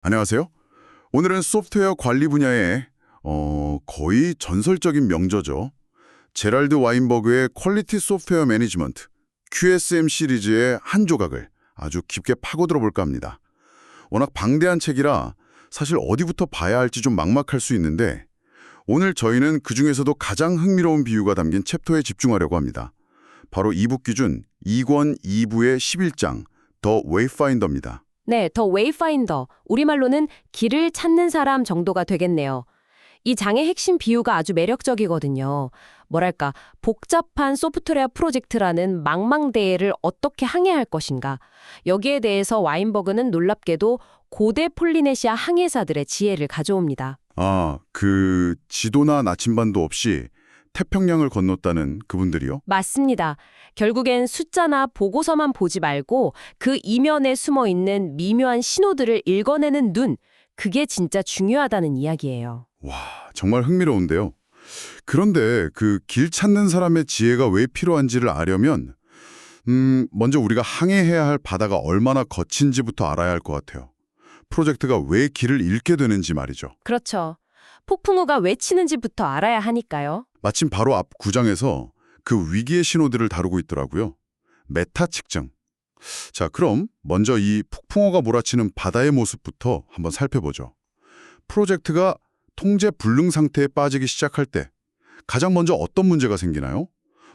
안녕하세요. 오늘은 소프트웨어 관리 분야의 거의 전설적인 명저죠. 제랄드 와인버그의 퀄리티 소프트웨어 매니지먼트, QSM 시리즈의 한 조각을 아주 깊게 파고들어 볼까 합니다. 워낙 방대한 책이라 사실 어디부터 봐야 할지 좀 막막할 수 있는데 오늘 저희는 그중에서도 가장 흥미로운 비유가 담긴 챕터에 집중하려고 합니다. 바로 이북 기준 2권 2부의 11장, 더 웨이파인더입니다. 네, 더 웨이파인더, 우리말로는 길을 찾는 사람 정도가 되겠네요. 이 장의 핵심 비유가 아주 매력적이거든요. 뭐랄까, 복잡한 소프트웨어 프로젝트라는 망망대해를 어떻게 항해할 것인가. 여기에 대해서 와인버그는 놀랍게도 고대 폴리네시아 항해사들의 지혜를 가져옵니다. 그 지도나 나침반도 없이 태평양을 건넜다는 그분들이요? 맞습니다. 결국엔 숫자나 보고서만 보지 말고 그 이면에 숨어 있는 미묘한 신호들을 읽어내는 눈, 그게 진짜 중요하다는 이야기예요. 와, 정말 흥미로운데요. 그런데 그 길 찾는 사람의 지혜가 왜 필요한지를 알려면 먼저 우리가 항해해야 할 바다가 얼마나 거친지부터 알아야 할 것 같아요. 프로젝트가 왜 길을 잃게 되는지 말이죠. 그렇죠. 폭풍우가 왜 치는지부터 알아야 하니까요. 마침 바로 앞 구장에서 그 위기의 신호들을 다루고 있더라고요. 메타 측정. 자, 그럼 먼저 이 폭풍우가 몰아치는 바다의 모습부터 한번 살펴보죠. 프로젝트가 통제 불능 상태에 빠지기 시작할 때 가장 먼저 어떤 문제가 생기나요?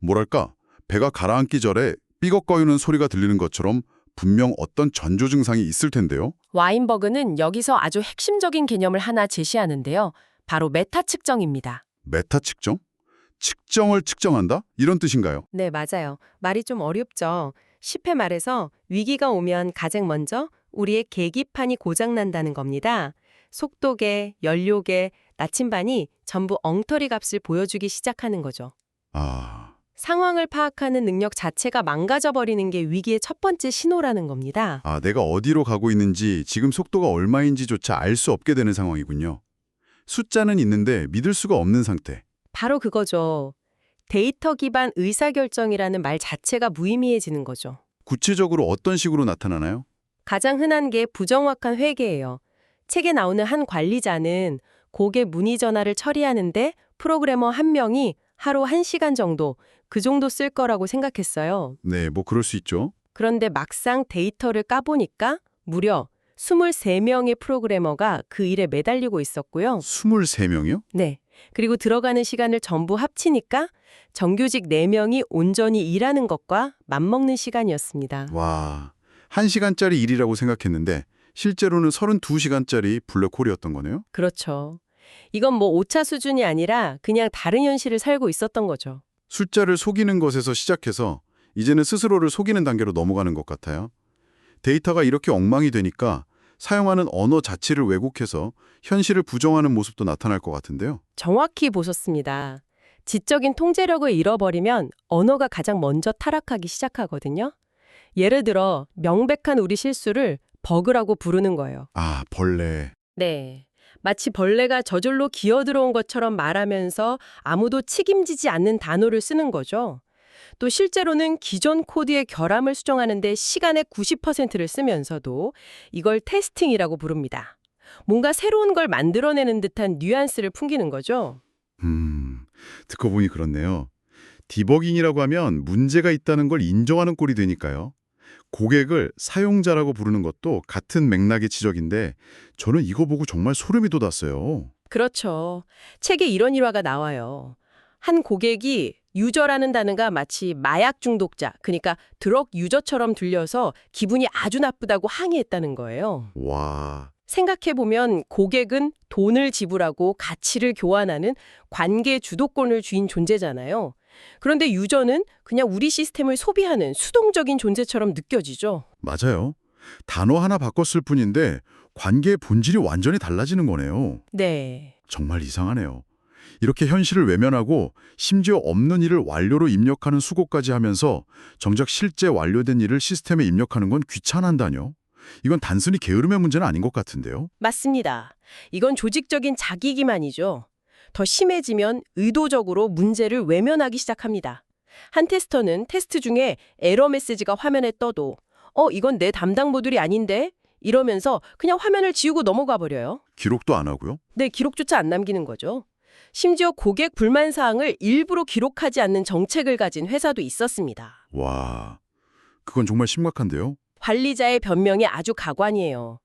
뭐랄까, 배가 가라앉기 전에 삐걱거리는 소리가 들리는 것처럼 분명 어떤 전조 증상이 있을 텐데요. 와인버그는 여기서 아주 핵심적인 개념을 하나 제시하는데요. 바로 메타 측정입니다. 메타 측정? 측정을 측정한다? 이런 뜻인가요? 네, 맞아요. 말이 좀 어렵죠. 쉽게 말해서 위기가 오면 가장 먼저 우리의 계기판이 고장난다는 겁니다. 속도계, 연료계, 나침반이 전부 엉터리 값을 보여주기 시작하는 거죠. 아, 상황을 파악하는 능력 자체가 망가져버리는 게 위기의 첫 번째 신호라는 겁니다. 내가 어디로 가고 있는지 지금 속도가 얼마인지조차 알 수 없게 되는 상황이군요. 숫자는 있는데 믿을 수가 없는 상태. 바로 그거죠. 데이터 기반 의사결정이라는 말 자체가 무의미해지는 거죠. 구체적으로 어떤 식으로 나타나나요? 가장 흔한 게 부정확한 회계예요. 책에 나오는 한 관리자는 고객 문의 전화를 처리하는데 프로그래머 한 명이 하루 1시간 정도, 그 정도 쓸 거라고 생각했어요. 네, 뭐 그럴 수 있죠. 그런데 막상 데이터를 까보니까 무려 23명의 프로그래머가 그 일에 매달리고 있었고요. 23명이요? 네. 그리고 들어가는 시간을 전부 합치니까 정규직 4명이 온전히 일하는 것과 맞먹는 시간이었습니다. 와, 1시간짜리 일이라고 생각했는데 실제로는 32시간짜리 블랙홀이었던 거네요? 그렇죠. 이건 뭐 오차 수준이 아니라 그냥 다른 현실을 살고 있었던 거죠. 숫자를 속이는 것에서 시작해서 이제는 스스로를 속이는 단계로 넘어가는 것 같아요. 데이터가 이렇게 엉망이 되니까 사용하는 언어 자체를 왜곡해서 현실을 부정하는 모습도 나타날 것 같은데요. 정확히 보셨습니다. 지적인 통제력을 잃어버리면 언어가 가장 먼저 타락하기 시작하거든요. 예를 들어 명백한 우리 실수를 버그라고 부르는 거예요. 벌레. 네. 마치 벌레가 저절로 기어들어온 것처럼 말하면서 아무도 책임지지 않는 단어를 쓰는 거죠. 또 실제로는 기존 코드의 결함을 수정하는데 시간의 90%를 쓰면서도 이걸 테스팅이라고 부릅니다. 뭔가 새로운 걸 만들어내는 듯한 뉘앙스를 풍기는 거죠. 듣고 보니 그렇네요. 디버깅이라고 하면 문제가 있다는 걸 인정하는 꼴이 되니까요. 고객을 사용자라고 부르는 것도 같은 맥락의 지적인데 저는 이거 보고 정말 소름이 돋았어요. 그렇죠. 책에 이런 일화가 나와요. 한 고객이 유저라는 단어가 마치 마약 중독자, 그러니까 드럭 유저처럼 들려서 기분이 아주 나쁘다고 항의했다는 거예요. 와, 생각해보면 고객은 돈을 지불하고 가치를 교환하는 관계 주도권을 쥔 존재잖아요. 그런데 유저는 그냥 우리 시스템을 소비하는 수동적인 존재처럼 느껴지죠. 맞아요. 단어 하나 바꿨을 뿐인데 관계의 본질이 완전히 달라지는 거네요. 네. 정말 이상하네요. 이렇게 현실을 외면하고 심지어 없는 일을 완료로 입력하는 수고까지 하면서 정작 실제 완료된 일을 시스템에 입력하는 건 귀찮한다뇨. 이건 단순히 게으름의 문제는 아닌 것 같은데요. 맞습니다. 이건 조직적인 자기기만이죠. 더 심해지면 의도적으로 문제를 외면하기 시작합니다. 한 테스터는 테스트 중에 에러 메시지가 화면에 떠도 이건 내 담당 모듈이 아닌데? 이러면서 그냥 화면을 지우고 넘어가 버려요. 기록도 안 하고요? 네, 기록조차 안 남기는 거죠. 심지어 고객 불만 사항을 일부러 기록하지 않는 정책을 가진 회사도 있었습니다. 와, 그건 정말 심각한데요? 관리자의 변명이 아주 가관이에요.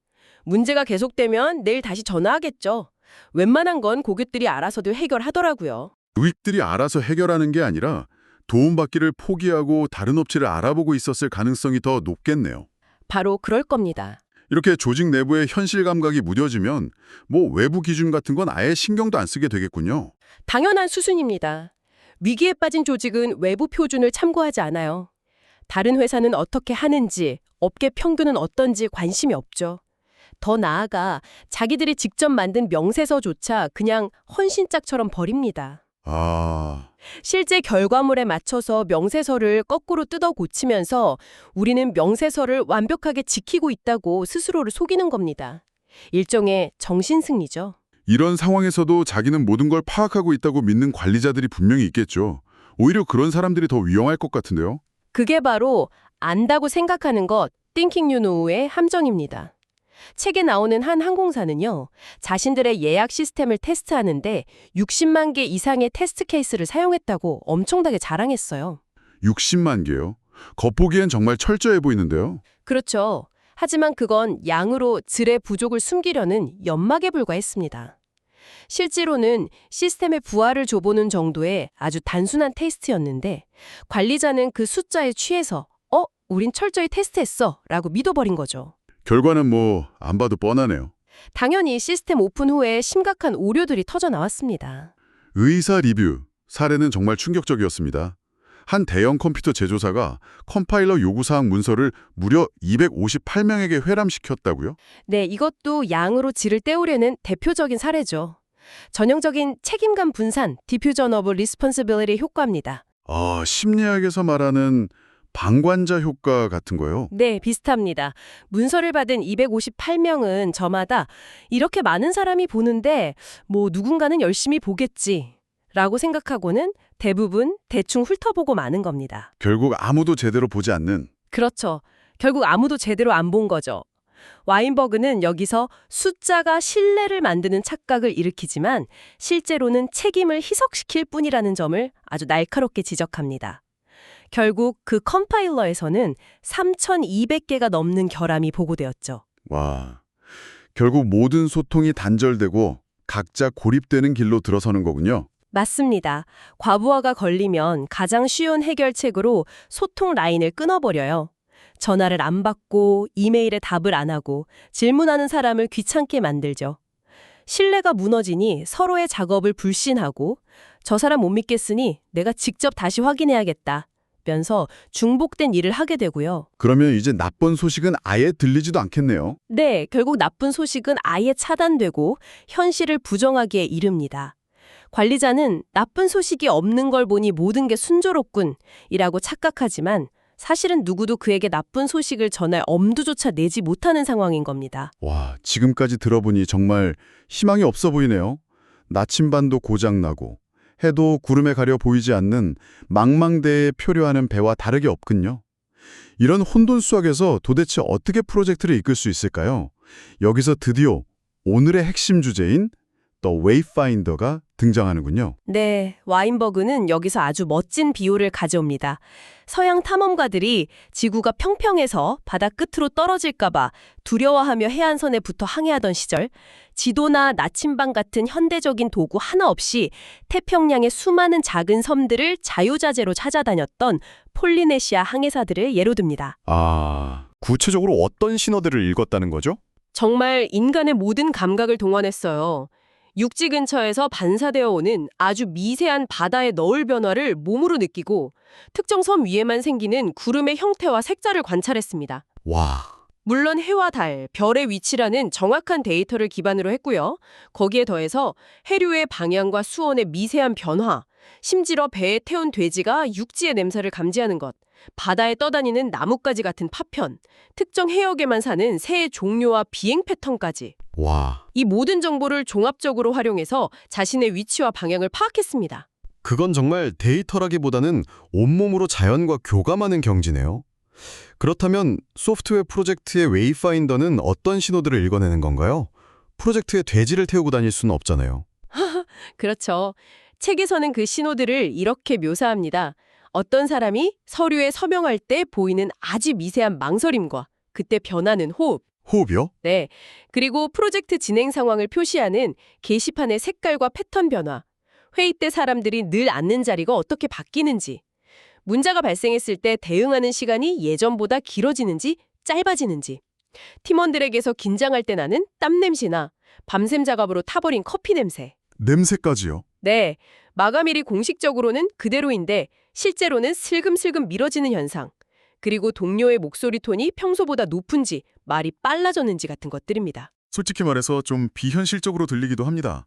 문제가 계속되면 내일 다시 전화하겠죠. 웬만한 건 고객들이 알아서들 해결하더라고요. 고객들이 알아서 해결하는 게 아니라 도움받기를 포기하고 다른 업체를 알아보고 있었을 가능성이 더 높겠네요. 바로 그럴 겁니다. 이렇게 조직 내부의 현실 감각이 무뎌지면 뭐 외부 기준 같은 건 아예 신경도 안 쓰게 되겠군요. 당연한 수순입니다. 위기에 빠진 조직은 외부 표준을 참고하지 않아요. 다른 회사는 어떻게 하는지, 업계 평균은 어떤지 관심이 없죠. 더 나아가 자기들이 직접 만든 명세서조차 그냥 헌신짝처럼 버립니다. 아, 실제 결과물에 맞춰서 명세서를 거꾸로 뜯어 고치면서 우리는 명세서를 완벽하게 지키고 있다고 스스로를 속이는 겁니다. 일종의 정신승리죠. 이런 상황에서도 자기는 모든 걸 파악하고 있다고 믿는 관리자들이 분명히 있겠죠. 오히려 그런 사람들이 더 위험할 것 같은데요. 그게 바로 안다고 생각하는 것, Thinking You Know의 함정입니다. 책에 나오는 한 항공사는요, 자신들의 예약 시스템을 테스트하는데 60만 개 이상의 테스트 케이스를 사용했다고 엄청나게 자랑했어요. 60만 개요? 겉보기엔 정말 철저해 보이는데요. 그렇죠. 하지만 그건 양으로 질의 부족을 숨기려는 연막에 불과했습니다. 실제로는 시스템의 부하를 줘보는 정도의 아주 단순한 테스트였는데 관리자는 그 숫자에 취해서 우린 철저히 테스트했어 라고 믿어버린 거죠. 결과는 뭐 안 봐도 뻔하네요. 당연히 시스템 오픈 후에 심각한 오류들이 터져 나왔습니다. 의사 리뷰 사례는 정말 충격적이었습니다. 한 대형 컴퓨터 제조사가 컴파일러 요구사항 문서를 무려 258명에게 회람시켰다고요? 네, 이것도 양으로 질을 때우려는 대표적인 사례죠. 전형적인 책임감 분산, Diffusion of Responsibility 효과입니다. 아, 심리학에서 말하는 방관자 효과 같은 거요? 네, 비슷합니다. 문서를 받은 258명은 저마다 이렇게 많은 사람이 보는데 뭐 누군가는 열심히 보겠지 라고 생각하고는 대부분 대충 훑어보고 마는 겁니다. 결국 아무도 제대로 보지 않는. 그렇죠. 결국 아무도 제대로 안 본 거죠. 와인버그는 여기서 숫자가 신뢰를 만드는 착각을 일으키지만 실제로는 책임을 희석시킬 뿐이라는 점을 아주 날카롭게 지적합니다. 결국 그 컴파일러에서는 3,200개가 넘는 결함이 보고되었죠. 와, 결국 모든 소통이 단절되고 각자 고립되는 길로 들어서는 거군요. 맞습니다. 과부하가 걸리면 가장 쉬운 해결책으로 소통 라인을 끊어버려요. 전화를 안 받고 이메일에 답을 안 하고 질문하는 사람을 귀찮게 만들죠. 신뢰가 무너지니 서로의 작업을 불신하고 저 사람 못 믿겠으니 내가 직접 다시 확인해야겠다 면서 중복된 일을 하게 되고요. 그러면 이제 나쁜 소식은 아예 들리지도 않겠네요. 네, 결국 나쁜 소식은 아예 차단되고 현실을 부정하기에 이릅니다. 관리자는 나쁜 소식이 없는 걸 보니 모든 게 순조롭군 이라고 착각하지만 사실은 누구도 그에게 나쁜 소식을 전할 엄두조차 내지 못하는 상황인 겁니다. 와, 지금까지 들어보니 정말 희망이 없어 보이네요. 나침반도 고장나고 해도 구름에 가려 보이지 않는 망망대해에 표류하는 배와 다르게 없군요. 이런 혼돈수학에서 도대체 어떻게 프로젝트를 이끌 수 있을까요? 여기서 드디어 오늘의 핵심 주제인 The Wayfinder가 등장하는군요. 네, 와인버그는 여기서 아주 멋진 비유를 가져옵니다. 서양 탐험가들이 지구가 평평해서 바다 끝으로 떨어질까봐 두려워하며 해안선에 붙어 항해하던 시절, 지도나 나침반 같은 현대적인 도구 하나 없이 태평양의 수많은 작은 섬들을 자유자재로 찾아다녔던 폴리네시아 항해사들을 예로 듭니다. 아, 구체적으로 어떤 신호들을 읽었다는 거죠? 정말 인간의 모든 감각을 동원했어요. 육지 근처에서 반사되어 오는 아주 미세한 바다의 너울 변화를 몸으로 느끼고 특정 섬 위에만 생기는 구름의 형태와 색깔을 관찰했습니다. 와, 물론 해와 달, 별의 위치라는 정확한 데이터를 기반으로 했고요. 거기에 더해서 해류의 방향과 수온의 미세한 변화, 심지어 배에 태운 돼지가 육지의 냄새를 감지하는 것, 바다에 떠다니는 나뭇가지 같은 파편, 특정 해역에만 사는 새의 종류와 비행 패턴까지. 와, 이 모든 정보를 종합적으로 활용해서 자신의 위치와 방향을 파악했습니다. 그건 정말 데이터라기보다는 온몸으로 자연과 교감하는 경지네요. 그렇다면 소프트웨어 프로젝트의 웨이파인더는 어떤 신호들을 읽어내는 건가요? 프로젝트에 돼지를 태우고 다닐 수는 없잖아요. 그렇죠. 책에서는 그 신호들을 이렇게 묘사합니다. 어떤 사람이 서류에 서명할 때 보이는 아주 미세한 망설임과 그때 변하는 호흡. 호흡이요? 네. 그리고 프로젝트 진행 상황을 표시하는 게시판의 색깔과 패턴 변화. 회의 때 사람들이 늘 앉는 자리가 어떻게 바뀌는지. 문제가 발생했을 때 대응하는 시간이 예전보다 길어지는지 짧아지는지. 팀원들에게서 긴장할 때 나는 땀 냄새나 밤샘 작업으로 타버린 커피 냄새. 냄새까지요. 네, 마감일이 공식적으로는 그대로인데 실제로는 슬금슬금 미뤄지는 현상. 그리고 동료의 목소리 톤이 평소보다 높은지 말이 빨라졌는지 같은 것들입니다. 솔직히 말해서 좀 비현실적으로 들리기도 합니다.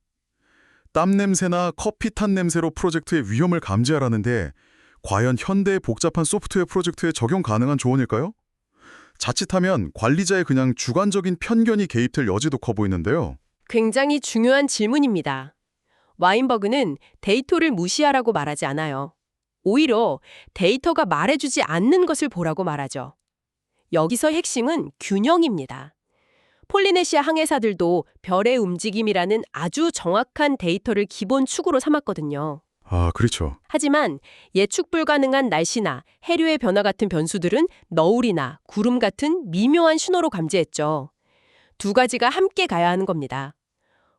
땀 냄새나 커피 탄 냄새로 프로젝트의 위험을 감지하라는데 과연 현대의 복잡한 소프트웨어 프로젝트에 적용 가능한 조언일까요? 자칫하면 관리자의 그냥 주관적인 편견이 개입될 여지도 커 보이는데요. 굉장히 중요한 질문입니다. 와인버그는 데이터를 무시하라고 말하지 않아요. 오히려 데이터가 말해주지 않는 것을 보라고 말하죠. 여기서 핵심은 균형입니다. 폴리네시아 항해사들도 별의 움직임이라는 아주 정확한 데이터를 기본 축으로 삼았거든요. 아, 그렇죠. 하지만 예측 불가능한 날씨나 해류의 변화 같은 변수들은 너울이나 구름 같은 미묘한 신호로 감지했죠. 두 가지가 함께 가야 하는 겁니다.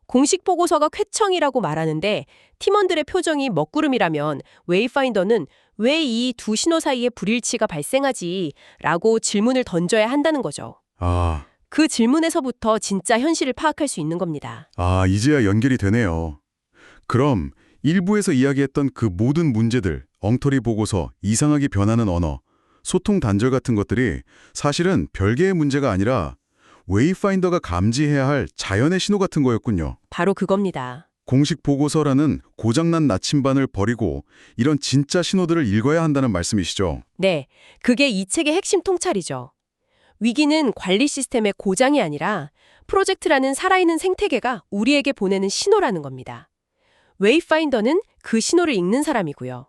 공식 보고서가 쾌청이라고 말하는데 팀원들의 표정이 먹구름이라면 웨이파인더는 왜 이 두 신호 사이에 불일치가 발생하지? 라고 질문을 던져야 한다는 거죠. 그 질문에서부터 진짜 현실을 파악할 수 있는 겁니다. 이제야 연결이 되네요. 그럼 일부에서 이야기했던 그 모든 문제들, 엉터리 보고서, 이상하게 변하는 언어, 소통 단절 같은 것들이 사실은 별개의 문제가 아니라 웨이파인더가 감지해야 할 자연의 신호 같은 거였군요. 바로 그겁니다. 공식 보고서라는 고장난 나침반을 버리고 이런 진짜 신호들을 읽어야 한다는 말씀이시죠? 네, 그게 이 책의 핵심 통찰이죠. 위기는 관리 시스템의 고장이 아니라 프로젝트라는 살아있는 생태계가 우리에게 보내는 신호라는 겁니다. 웨이파인더는 그 신호를 읽는 사람이고요.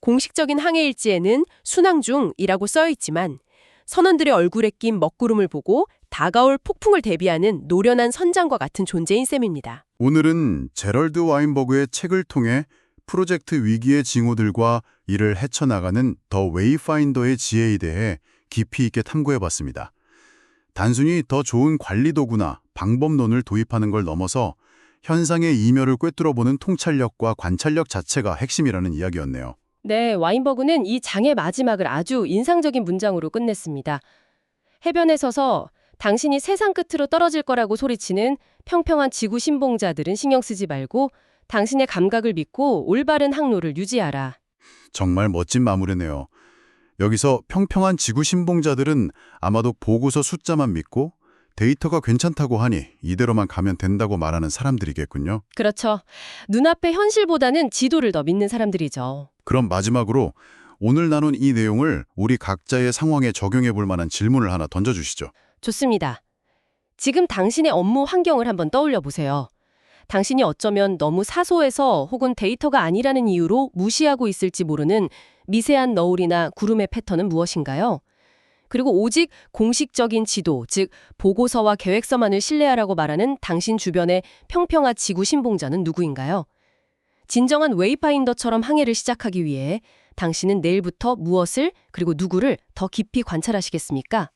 공식적인 항해 일지에는 순항 중이라고 써 있지만 선원들의 얼굴에 낀 먹구름을 보고 다가올 폭풍을 대비하는 노련한 선장과 같은 존재인 셈입니다. 오늘은 제럴드 와인버그의 책을 통해 프로젝트 위기의 징후들과 이를 헤쳐나가는 더 웨이파인더의 지혜에 대해 깊이 있게 탐구해봤습니다. 단순히 더 좋은 관리 도구나 방법론을 도입하는 걸 넘어서 현상의 이면을 꿰뚫어보는 통찰력과 관찰력 자체가 핵심이라는 이야기였네요. 네, 와인버그는 이 장의 마지막을 아주 인상적인 문장으로 끝냈습니다. 해변에 서서 당신이 세상 끝으로 떨어질 거라고 소리치는 평평한 지구 신봉자들은 신경 쓰지 말고 당신의 감각을 믿고 올바른 항로를 유지하라. 정말 멋진 마무리네요. 여기서 평평한 지구 신봉자들은 아마도 보고서 숫자만 믿고 데이터가 괜찮다고 하니 이대로만 가면 된다고 말하는 사람들이겠군요. 그렇죠. 눈앞의 현실보다는 지도를 더 믿는 사람들이죠. 그럼 마지막으로 오늘 나눈 이 내용을 우리 각자의 상황에 적용해 볼 만한 질문을 하나 던져주시죠. 좋습니다. 지금 당신의 업무 환경을 한번 떠올려 보세요. 당신이 어쩌면 너무 사소해서 혹은 데이터가 아니라는 이유로 무시하고 있을지 모르는 미세한 너울이나 구름의 패턴은 무엇인가요? 그리고 오직 공식적인 지도, 즉 보고서와 계획서만을 신뢰하라고 말하는 당신 주변의 평평한 지구 신봉자는 누구인가요? 진정한 웨이파인더처럼 항해를 시작하기 위해 당신은 내일부터 무엇을 그리고 누구를 더 깊이 관찰하시겠습니까?